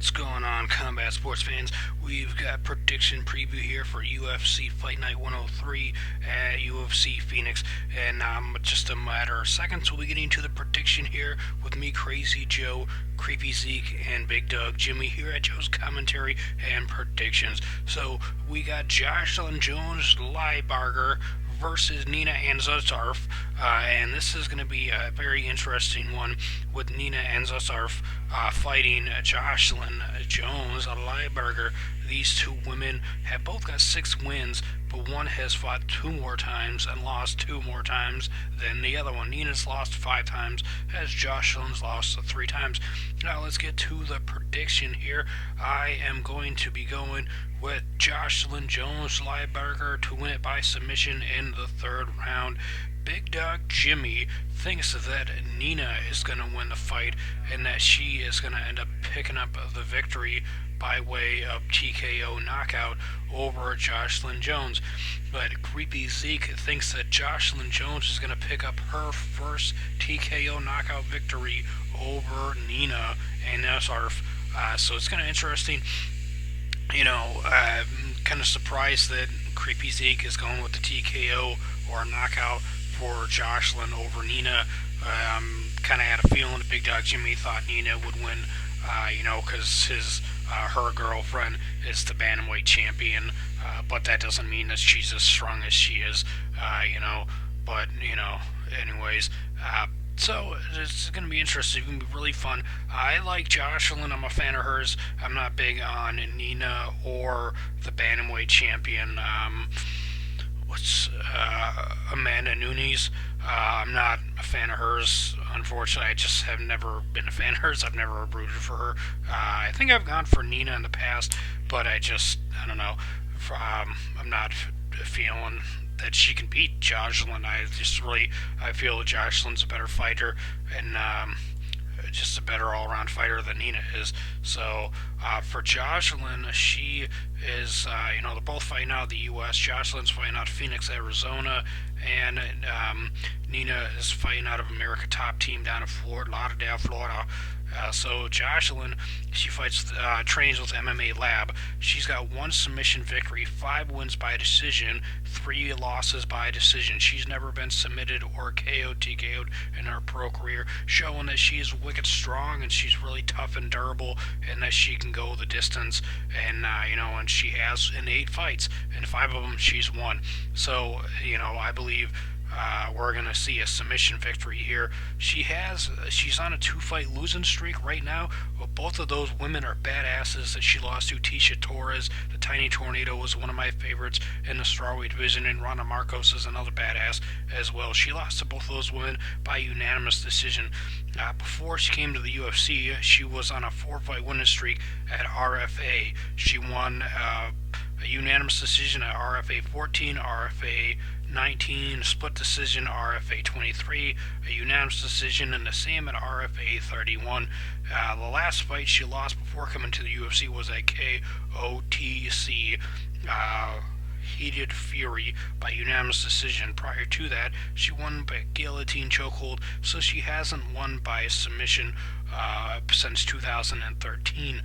What's going on, combat sports fans? We've got prediction preview here for UFC Fight Night 103 at UFC Phoenix, and just a matter of seconds, we'll be getting to the prediction here with me, Crazy Joe, Creepy Zeke, and Big Doug Jimmy here at Joe's Commentary and Predictions. So we got Jocelyn Jones-Lybarger versus Nina Ansaroff, and this is going to be a very interesting one with Nina Ansaroff fighting Jocelyn Jones-Lybarger. These two women have both got 6 wins, but one has fought 2 more times and lost 2 more times than the other one. Nina's lost 5 times, as Jocelyn's lost 3 times. Now let's get to the prediction here. I am going to be going with Jocelyn Jones-Lybarger to win it by submission in the 3rd round. Big Dog Jimmy thinks that Nina is going to win the fight and that she is going to end up picking up the victory by way of TKO knockout over Jocelyn Jones. But Creepy Zeke thinks that Jocelyn Jones is going to pick up her first TKO knockout victory over Nina Ansaroff. So it's kind of interesting. I'm kind of surprised that Creepy Zeke is going with the TKO or knockout for Jocelyn over Nina. Kind of had a feeling that Big Dog Jimmy thought Nina would win, because her girlfriend is the bantamweight champion, but that doesn't mean that she's as strong as she is, but, anyways, so it's going to be interesting. It's going to be really fun. I like Jocelyn. I'm a fan of hers. I'm not big on Nina or the bantamweight champion. Amanda Nunes. I'm not a fan of hers. Unfortunately, I just have never been a fan of hers. I've never rooted for her. I think I've gone for Nina in the past, but I don't know. I'm not feeling that she can beat Jocelyn. I feel that Jocelyn's a better fighter and just a better all-around fighter than Nina is. So for Jocelyn, she is, they're both fighting out of the U.S. Jocelyn's fighting out of Phoenix, Arizona, and Nina is fighting out of America Top Team down in Lauderdale, Florida. So Jocelyn, she trains with MMA Lab. She's got 1 submission victory, 5 wins by decision, 3 losses by decision. She's never been submitted or TKO'd in her pro career, showing that she's wicked strong and she's really tough and durable, and that she can go the distance. And and she has in 8 fights, and 5 of them she's won. So I believe we're going to see a submission victory here. She's on a 2-fight losing streak right now. Both of those women are badasses that she lost to. Tisha Torres, the Tiny Tornado, was one of my favorites in the strawweight division, and Ronda Marcos is another badass as well. She lost to both of those women by unanimous decision. Before she came to the UFC, she was on a 4-fight winning streak at RFA. She won a unanimous decision at RFA 14, RFA 19, split decision RFA 23, a unanimous decision, and the same at RFA 31. The last fight she lost before coming to the UFC was at KOTC. Heated Fury by unanimous decision. Prior to that, she won by guillotine chokehold, so she hasn't won by submission since 2013.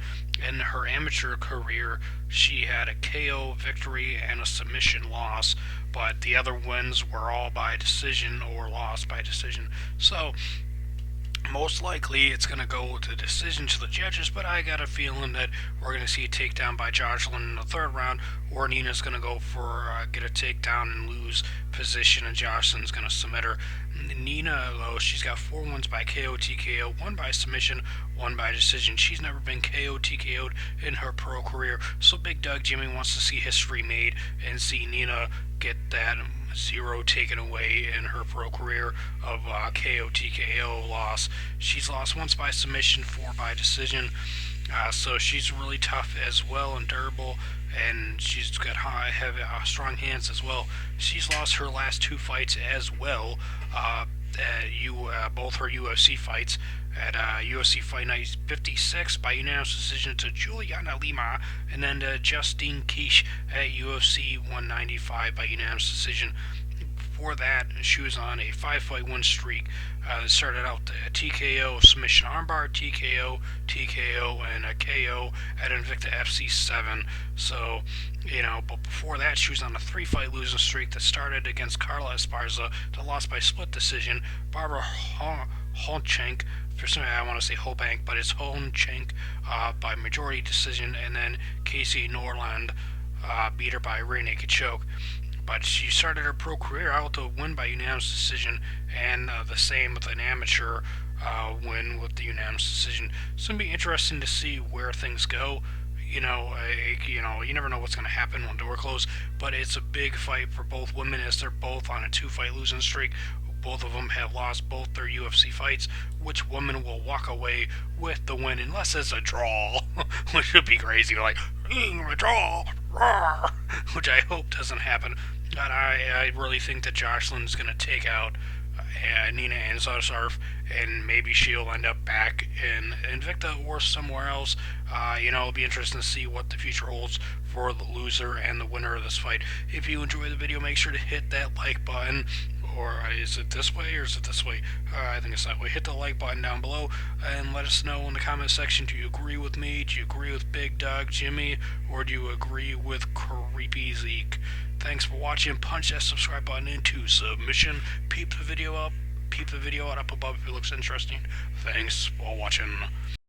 In her amateur career, she had a KO victory and a submission loss, but the other wins were all by decision or lost by decision. So most likely it's going to go to decision to the judges, but I got a feeling that we're going to see a takedown by Jocelyn in the 3rd round, or Nina's going to go for get a takedown and lose position, and Jocelyn's going to submit her. Nina, though, she's got 4 wins by KO, TKO, 1 by submission, 1 by decision. She's never been KO, TKO'd in her pro career, so Big Doug Jimmy wants to see history made and see Nina get that 0 taken away in her pro career of KO, TKO loss. She's lost once by submission, 4 by decision. So she's really tough as well and durable, and she's got heavy, strong hands as well. She's lost her last 2 fights as well. Both her UFC fights at UFC Fight Night 56 by unanimous decision to Juliana Lima, and then to Justine Kish at UFC 195 by unanimous decision. Before that, she was on a 5-fight win streak. That started out a TKO, submission armbar, TKO, TKO, and a KO at Invicta FC 7. So, but before that, she was on a 3-fight losing streak that started against Carla Esparza that lost by split decision. Barbara Honchenk, for some I want to say Hobank, but it's Honchenk by majority decision, and then Casey Norland beat her by rear naked choke. But she started her pro career out to win by unanimous decision, and the same with an amateur win with the unanimous decision. It's going to be interesting to see where things go. You never know what's going to happen when door closes, but it's a big fight for both women as they're both on a 2-fight losing streak. Both of them have lost both their UFC fights. Which woman will walk away with the win unless it's a draw, which would be crazy, like, a draw, which I hope doesn't happen. But I really think that Jocelyn's going to take out Nina Ansaroff, and maybe she'll end up back in Invicta or somewhere else. It'll be interesting to see what the future holds for the loser and the winner of this fight. If you enjoy the video, make sure to hit that like button. Or is it this way, or is it this way? I think it's that way. Hit the like button down below, and let us know in the comment section, do you agree with me? Do you agree with Big Dog Jimmy? Or do you agree with Creepy Zeke? Thanks for watching. Punch that subscribe button into submission. Peep the video out up above if it looks interesting. Thanks for watching.